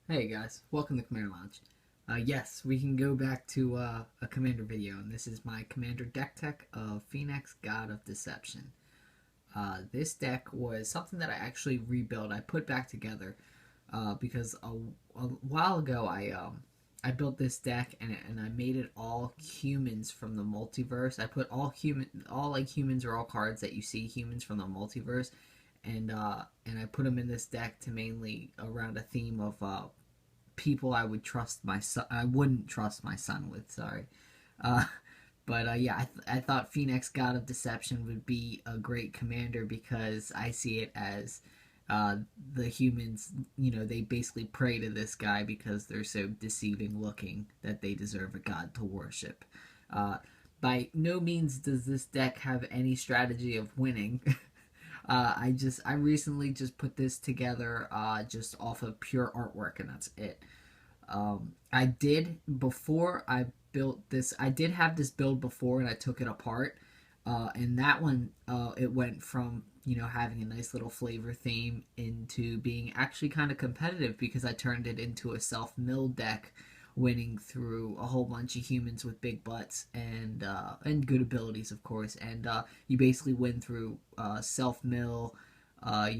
Hey guys, welcome to Commander Launch. Yes, we can go back to a Commander video, and this is my Commander deck tech of Phenax, God of Deception. This deck was something that I actually rebuilt. I put back together because a while ago I built this deck and I made it all humans from the multiverse. I put all like humans or all cards that you see humans from the multiverse, and I put them in this deck to mainly around a theme of people I would trust my son. I wouldn't trust my son with. Sorry, uh, but yeah, I thought Phenax, God of Deception, would be a great commander because I see it as the humans. You know, they basically pray to this guy because they're so deceiving looking that they deserve a god to worship. Uh, by no means does this deck have any strategy of winning. I recently just put this together just off of pure artwork, and that's it. I did before I built this. I did have this build before, and I took it apart. And that one, it went from having a nice little flavor theme into being actually kind of competitive because I turned it into a self-mill deck, winning through a whole bunch of humans with big butts and good abilities, of course. And you basically win through self-mill. I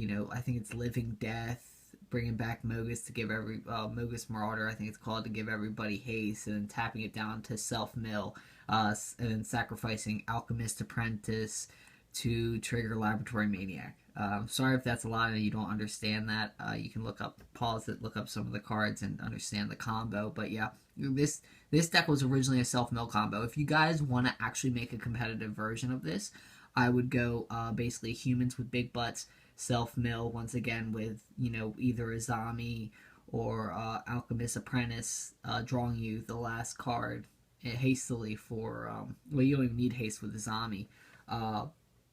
think it's Living Death, bringing back Mogus to give Mogus Marauder, I think it's called, to give everybody haste, and then tapping it down to self-mill, and then sacrificing Alchemist Apprentice to trigger Laboratory Maniac. Sorry if that's a lot and you don't understand that. You can pause it, look up some of the cards and understand the combo. But yeah, this deck was originally a self-mill combo. If you guys want to actually make a competitive version of this, I would go basically humans with big butts, self-mill once again with either Azami or Alchemist Apprentice, drawing you the last card hastily for well, you don't even need haste with Azami,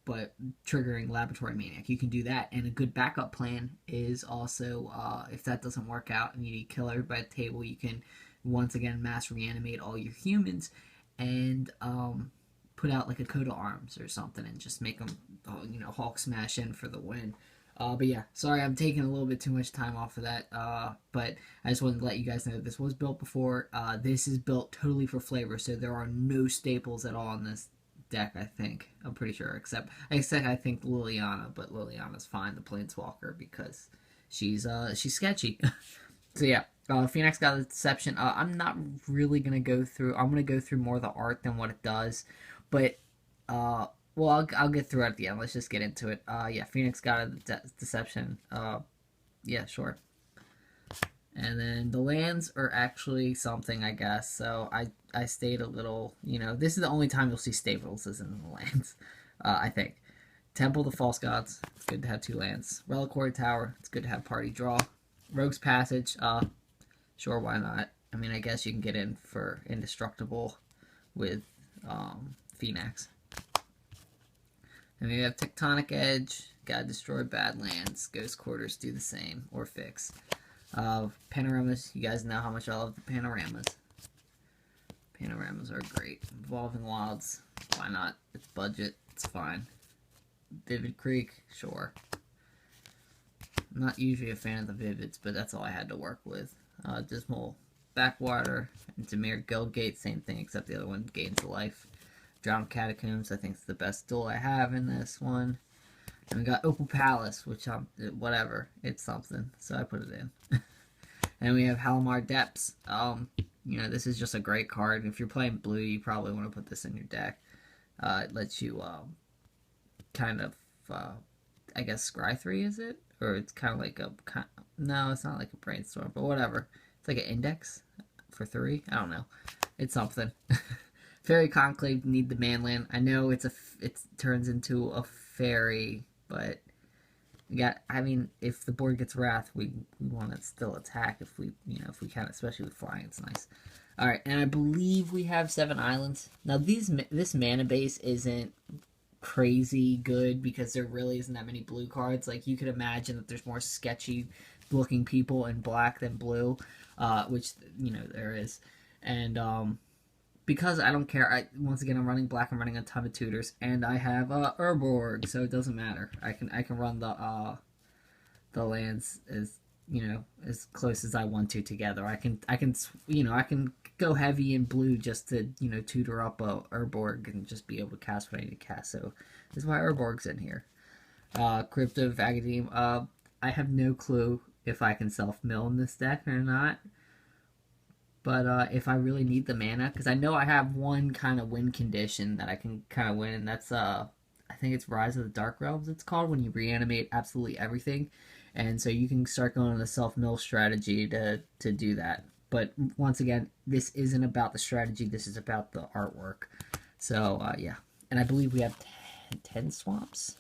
but triggering Laboratory Maniac. You can do that, and a good backup plan is also if that doesn't work out and you need killer by the table, you can once again mass reanimate all your humans and put out like a coat of arms or something and just make them Hulk smash in for the win. But yeah, sorry I'm taking a little bit too much time off of that. But I just wanted to let you guys know that this was built before. This is built totally for flavor, so there are no staples at all in this deck. I'm pretty sure, except I think Liliana, but Liliana's fine, the Planeswalker, because she's sketchy. So yeah, Phenax got the Deception. I'm not really gonna go through. I'm gonna go through more of the art than what it does, but well, I'll get through it at the end. Let's just get into it. Yeah, Phenax got a Deception. Yeah, sure. And then the lands are actually something, I guess. So I stayed a little. This is the only time you'll see staples is in the lands. I think. Temple of the False Gods. It's good to have 2 lands. Reliquary Tower. It's good to have party draw. Rogue's Passage. Sure, why not? I mean, I guess you can get in for Indestructible with Phenax. And we have Tectonic Edge, gotta destroy bad lands. Ghost Quarters do the same, or fix. Panoramas, you guys know how much I love the panoramas. Panoramas are great. Evolving Wilds, why not? It's budget, it's fine. Vivid Creek, sure. I'm not usually a fan of the Vivids, but that's all I had to work with. Dismal Backwater, and Demir Guildgate, same thing, except the other one gains a life. Drowned Catacombs, I think it's the best duel I have in this one. And we got Opal Palace, which whatever, it's something, so I put it in. And we have Halimar Depths. This is just a great card. If you're playing blue, you probably want to put this in your deck. It lets you kind of, I guess, scry 3, is it? Or it's kind of like no, it's not like a brainstorm, but whatever. It's like an index for 3. I don't know. It's something. Fairy Conclave, need the manland. I know it turns into a fairy, but if the board gets Wrath, we want to still attack if we can, especially with flying. It's nice. All right, and I believe we have 7 islands. Now this mana base isn't crazy good because there really isn't that many blue cards. Like, you could imagine that there's more sketchy looking people in black than blue, which there is, and because I don't care. Once again, I'm running black. I'm running a ton of tutors, and I have Urborg, so it doesn't matter. I can run the lands as as close as I want to together. I can go heavy in blue just to, tutor up a Urborg and just be able to cast what I need to cast. So this is why Urborg's in here. Crypt of Agadim. I have no clue if I can self-mill in this deck or not. But if I really need the mana, because I know I have one kind of win condition that I can kind of win, and that's I think it's Rise of the Dark Realms it's called, when you reanimate absolutely everything. And so you can start going on a self-mill strategy to do that. But once again, this isn't about the strategy, this is about the artwork. So, yeah. And I believe we have 10 swamps.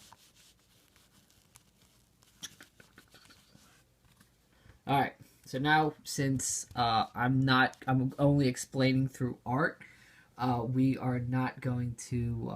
Alright, so now since I'm only explaining through art, we are not going to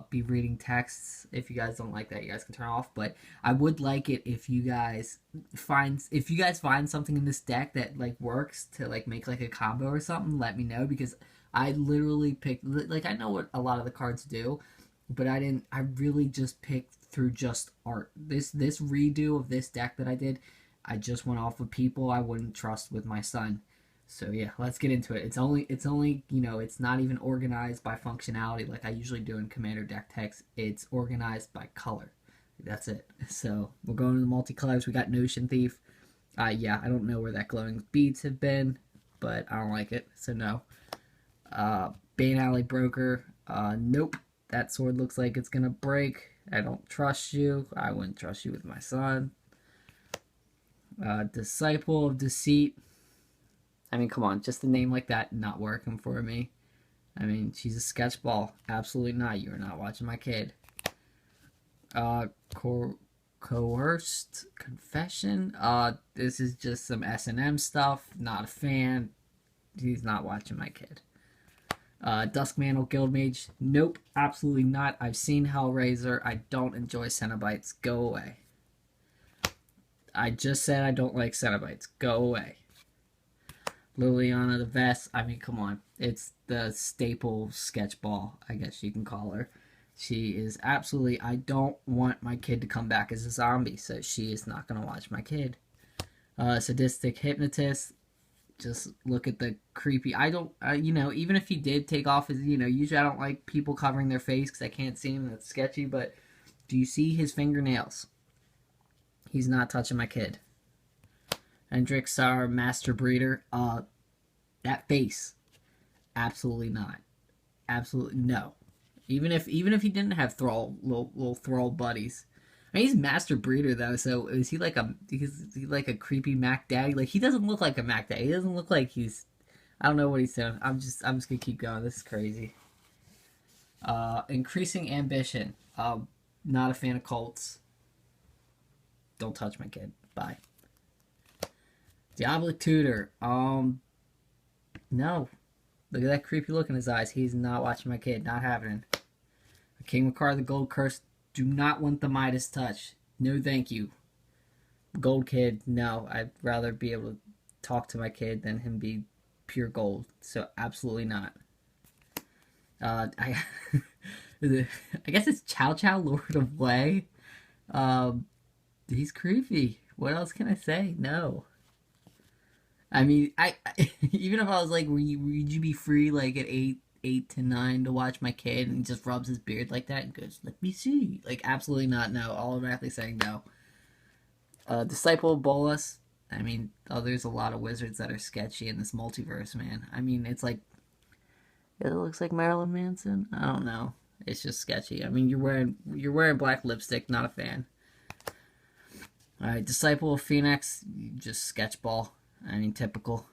be reading texts. If you guys don't like that, you guys can turn off. But I would like it if you guys find something in this deck that like works to like make like a combo or something. Let me know, because I literally picked, like, I know what a lot of the cards do, but I really just picked through just art. This redo of this deck that I did, I just went off of people I wouldn't trust with my son. So yeah, let's get into it. It's only it's not even organized by functionality like I usually do in Commander deck text. It's organized by color. That's it. So we're going to the multicolors. We got Notion Thief. Yeah, I don't know where that glowing beads have been, but I don't like it, so no. Bane Alley Broker. Nope. That sword looks like it's gonna break. I don't trust you. I wouldn't trust you with my son. Disciple of Deceit. I mean, come on, just a name like that not working for me. I mean, she's a sketchball. Absolutely not. You are not watching my kid. Coerced Confession. This is just some S&M stuff. Not a fan. He's not watching my kid. Duskmantle Guildmage. Nope, absolutely not. I've seen Hellraiser. I don't enjoy Cenobites. Go away. I just said I don't like Cenobites. Go away. Liliana the Vest. I mean, come on. It's the staple sketchball, I guess you can call her. She is absolutely... I don't want my kid to come back as a zombie, so she is not going to watch my kid. Sadistic Hypnotist. Just look at the creepy... I don't... even if he did take off his... usually I don't like people covering their face because I can't see him. That's sketchy, but do you see his fingernails? He's not touching my kid. Andrixar Master Breeder. That face. Absolutely not. Absolutely no. Even if he didn't have little thrall buddies. I mean, he's Master Breeder though, so is he like a creepy Mac Daddy? Like, he doesn't look like a Mac Daddy. He doesn't look like he's... I don't know what he's doing. I'm just gonna keep going. This is crazy. Increasing Ambition. Not a fan of cults. Don't touch my kid. Bye. Diabolic Tutor. No. Look at that creepy look in his eyes. He's not watching my kid. Not happening. King Makar the Gold Curse. Do not want the Midas touch. No thank you. Gold kid. No. I'd rather be able to talk to my kid than him be pure gold. So absolutely not. I guess it's Chow Chow, Lord of Way. He's creepy. What else can I say? No. I mean, I even if I was like, would you be free like at 8 to 9 to watch my kid, and he just rubs his beard like that and goes, "Let me see." Like, absolutely not. No. Automatically saying no. Disciple of Bolas. I mean, there's a lot of wizards that are sketchy in this multiverse, man. I mean, it's like, it looks like Marilyn Manson. I don't know. It's just sketchy. I mean, you're wearing black lipstick. Not a fan. Alright, Disciple of Phenax, just sketchball. I mean, typical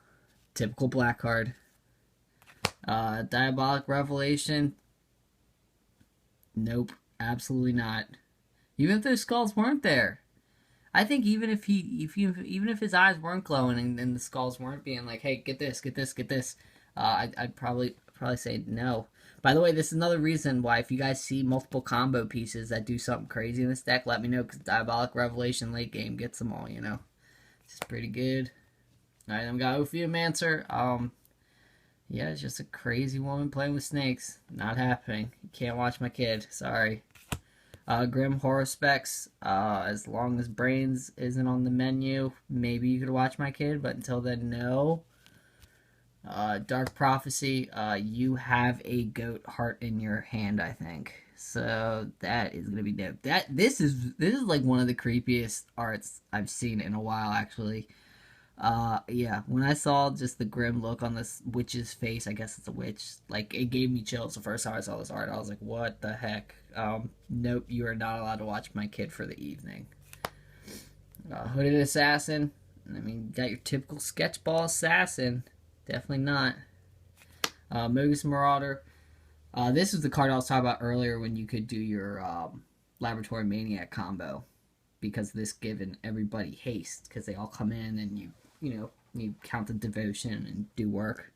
black card. Diabolic Revelation. Nope, absolutely not. Even if those skulls weren't there, I think even if his eyes weren't glowing and the skulls weren't being like, "Hey, get this," I'd probably say no. By the way, this is another reason why if you guys see multiple combo pieces that do something crazy in this deck, let me know, because Diabolic Revelation late game gets them all, It's pretty good. Alright, then we got Ophiomancer. Yeah, it's just a crazy woman playing with snakes. Not happening. You can't watch my kid. Sorry. Grim Horror Specs, as long as Brains isn't on the menu, maybe you could watch my kid, but until then, no. Dark Prophecy, you have a goat heart in your hand, I think. So that is gonna be dope. This is like one of the creepiest arts I've seen in a while, actually. Yeah, when I saw just the grim look on this witch's face, I guess it's a witch, like, it gave me chills the first time I saw this art. I was like, what the heck? Nope, you are not allowed to watch my kid for the evening. Hooded Assassin, I mean, you got your typical sketchball assassin. Definitely not. Mogus Marauder. This is the card I was talking about earlier when you could do your Laboratory Maniac combo, because this given everybody haste, because they all come in and you count the devotion and do work.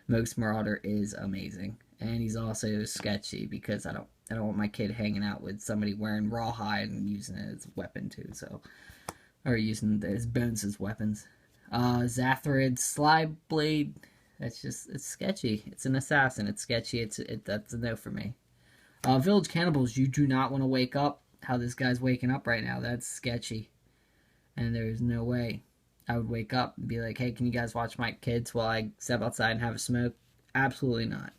Mogus Marauder is amazing, and he's also sketchy because I don't want my kid hanging out with somebody wearing rawhide and using it as a weapon too. So, or using his bones as weapons. Zathrid Slyblade. It's sketchy. It's an assassin. It's sketchy. That's a no for me. Village Cannibals. You do not want to wake up how this guy's waking up right now. That's sketchy, and there's no way I would wake up and be like, hey, can you guys watch my kids while I step outside and have a smoke? Absolutely not.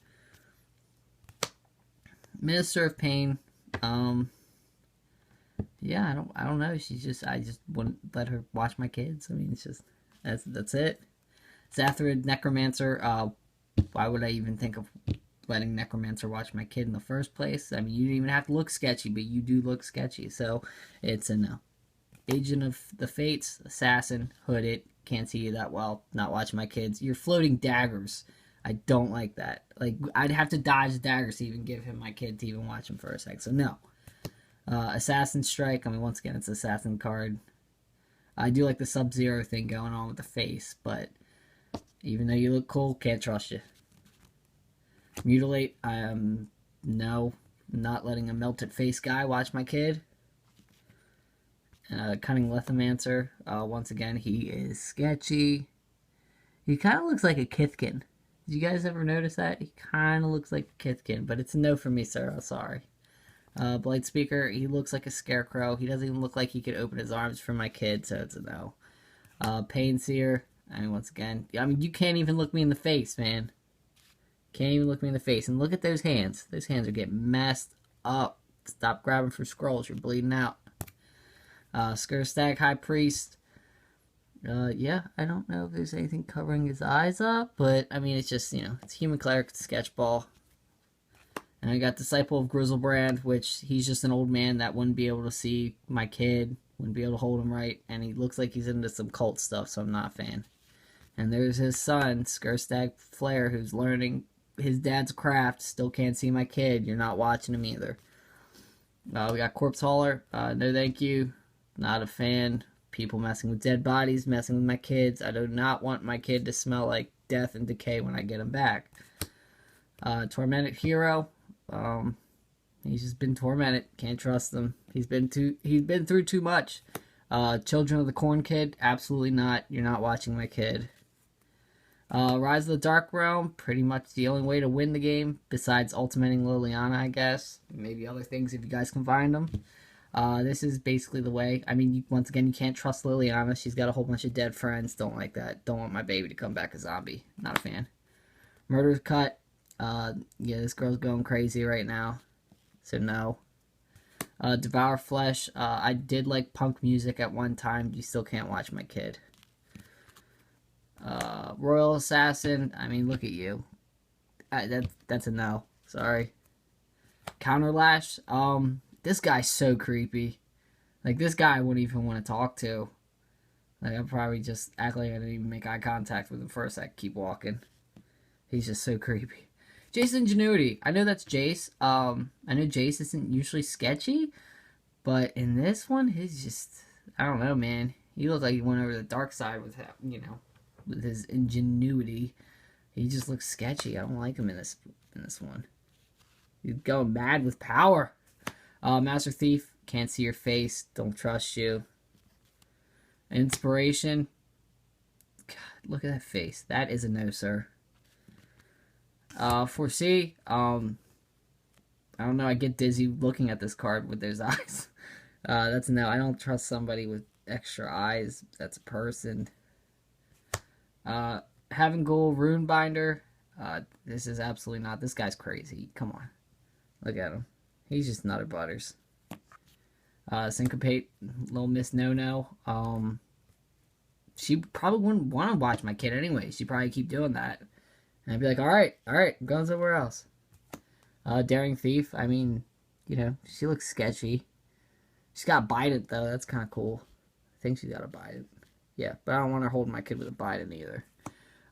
Minister of Pain. Yeah, I don't know. I just wouldn't let her watch my kids. I mean, it's just that's it. Zathrid Necromancer. Why would I even think of letting Necromancer watch my kid in the first place? I mean, you don't even have to look sketchy, but you do look sketchy, so it's a no. Agent of the Fates, Assassin, Hooded, can't see you that well, not watching my kids. You're floating daggers. I don't like that. Like, I'd have to dodge the daggers to even give him my kid to even watch him for a sec, so no. Assassin Strike, I mean, once again, it's Assassin card. I do like the Sub-Zero thing going on with the face, but even though you look cool, can't trust you. Mutilate, no, not letting a melted face guy watch my kid. Cunning Lithomancer, once again, he is sketchy. He kind of looks like a Kithkin. Did you guys ever notice that? He kind of looks like a Kithkin, but it's a no for me, sir. I'm sorry. Blight Speaker, he looks like a scarecrow. He doesn't even look like he could open his arms for my kid, so it's a no. Painseer, I mean, once again, I mean, you can't even look me in the face, man. Can't even look me in the face. And look at those hands. Those hands are getting messed up. Stop grabbing for scrolls. You're bleeding out. Skurstag High Priest. Yeah, I don't know if there's anything covering his eyes up, but, I mean, it's just, it's Human Cleric, Sketchball. And I got Disciple of Grizzlebrand, which he's just an old man that wouldn't be able to see my kid, wouldn't be able to hold him right, and he looks like he's into some cult stuff, so I'm not a fan. And there's his son, Skurstag Flare, who's learning his dad's craft, still can't see my kid. You're not watching him either. We got Corpse Hauler, no thank you, not a fan. People messing with dead bodies, messing with my kids. I do not want my kid to smell like death and decay when I get him back. Tormented Hero. He's just been tormented. Can't trust him. He's been through too much. Children of the Corn Kid. Absolutely not. You're not watching my kid. Rise of the Dark Realm. Pretty much the only way to win the game, besides ultimating Liliana, I guess. Maybe other things if you guys can find them. This is basically the way. I mean, once again, you can't trust Liliana. She's got a whole bunch of dead friends. Don't like that. Don't want my baby to come back a zombie. Not a fan. Murder's Cut. Yeah, this girl's going crazy right now. So no. Devour Flesh. I did like punk music at one time. You still can't watch my kid. Royal Assassin. I mean, look at you. That's a no. Sorry. Counterlash. This guy's so creepy. Like, this guy I wouldn't even want to talk to. Like, I'd probably just act like I didn't even make eye contact with him for a sec. Keep walking. He's just so creepy. Jace Ingenuity. I know that's Jace. I know Jace isn't usually sketchy, but in this one, he's just, I don't know, man. He looks like he went over the dark side with, with his ingenuity. He just looks sketchy. I don't like him in this one. He's going mad with power. Master Thief. Can't see your face. Don't trust you. Inspiration. God, look at that face. That is a no, sir. Foresee, I don't know. I get dizzy looking at this card with those eyes. That's a no. I don't trust somebody with extra eyes. That's a person. Having gold rune binder. This is absolutely not. This guy's crazy. Come on, look at him. He's just nutter butters. Syncopate, little Miss No No. She probably wouldn't want to watch my kid anyway. She'd probably keep doing that, and I'd be like, all right, I'm going somewhere else. Daring Thief. I mean, you know, she looks sketchy. She's got Biden though. That's kind of cool. I think she's got a Biden. Yeah, but I don't want her holding my kid with a Biden either.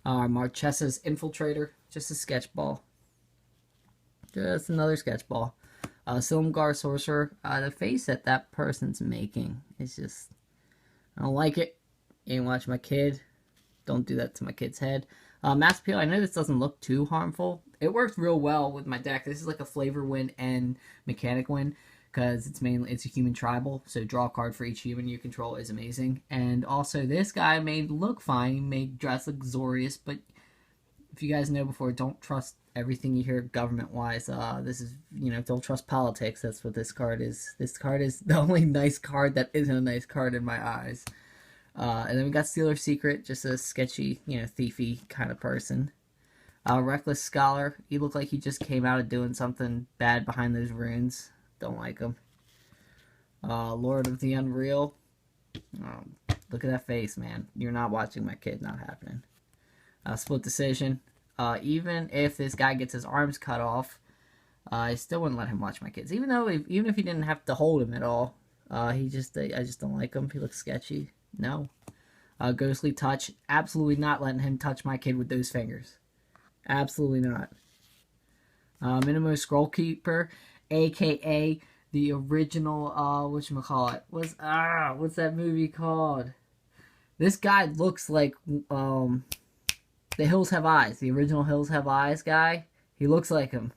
Marchesa's Infiltrator, just a sketch ball. Just another sketch ball. Silumgar Sorcerer. The face that person's making is just, I don't like it. Ain't watch my kid. Don't do that to my kid's head. Mass Appeal. I know this doesn't look too harmful. It worked real well with my deck. This is like a flavor win and mechanic win, because it's a human tribal, so draw a card for each human you control is amazing. And also, this guy may look fine, may dress luxurious, but if you guys know before, don't trust everything you hear government-wise. This is, you know, don't trust politics. That's what this card is. This card is the only nice card that isn't a nice card in my eyes. And then we got Stealer Secret, just a sketchy, you know, thiefy kind of person. Reckless Scholar, he looked like he just came out of doing something bad behind those runes. Don't like him. Lord of the Unreal. Look at that face, man. You're not watching my kid. Not happening. Split Decision. Even if this guy gets his arms cut off, I still wouldn't let him watch my kids. Even if he didn't have to hold him at all, I just don't like him. He looks sketchy. No. Ghostly Touch. Absolutely not letting him touch my kid with those fingers. Absolutely not. Minimo Scroll Keeper, aka the original, whatchamacallit? What's that movie called? This guy looks like, The Hills Have Eyes. The original Hills Have Eyes guy. He looks like him.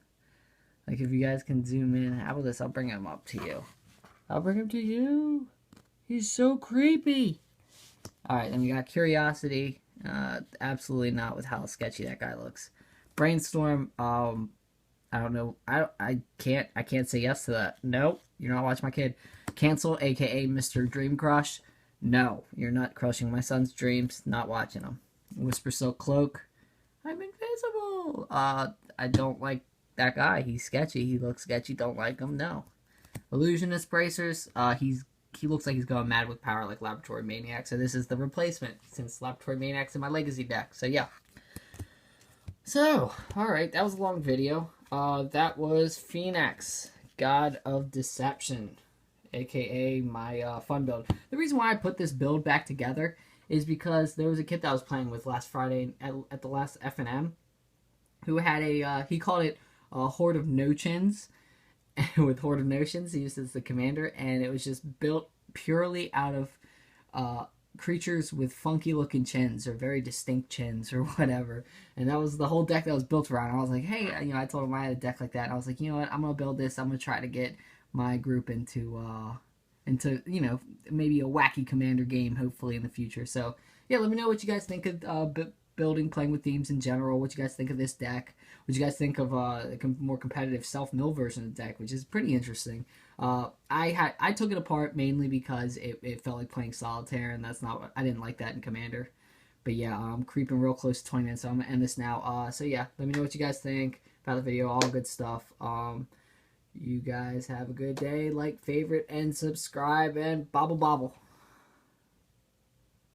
Like, if you guys can zoom in. How about this? I'll bring him up to you. I'll bring him to you. He's so creepy. Alright, then we got Curiosity. Absolutely not with how sketchy that guy looks. Brainstorm, I don't know. I can't say yes to that. No, you're not watching my kid. Cancel, aka Mr. Dream Crush. No, you're not crushing my son's dreams. Not watching him. Whisper Silk Cloak. I'm invisible. I don't like that guy. He's sketchy. He looks sketchy. Don't like him. No. Illusionist Bracers. He looks like he's going mad with power like Laboratory Maniac. So this is the replacement, since Laboratory Maniac's in my Legacy deck. So yeah. So, alright, that was a long video. That was Phenax, God of Deception, aka my fun build. The reason why I put this build back together is because there was a kid that I was playing with last Friday at the last FNM who had he called it a Horde of No-Chins. With Horde of Notions, he used as the commander, and it was just built purely out of creatures with funky looking chins, or very distinct chins, or whatever. And that was the whole deck that was built around. I was like, hey, you know, I told him I had a deck like that, and I was like, you know what, I'm gonna build this. I'm gonna try to get my group into you know, maybe a wacky commander game, hopefully in the future. So yeah, let me know what you guys think of building, playing with themes in general. What you guys think of this deck? What you guys think of a more competitive self-mill version of the deck, which is pretty interesting. I took it apart mainly because it felt like playing solitaire, and that's not what I didn't like that in Commander. But yeah, I'm creeping real close to 20 minutes, so I'm gonna end this now. So yeah, let me know what you guys think about the video. All good stuff. You guys have a good day. Like, favorite, and subscribe, and bobble bobble.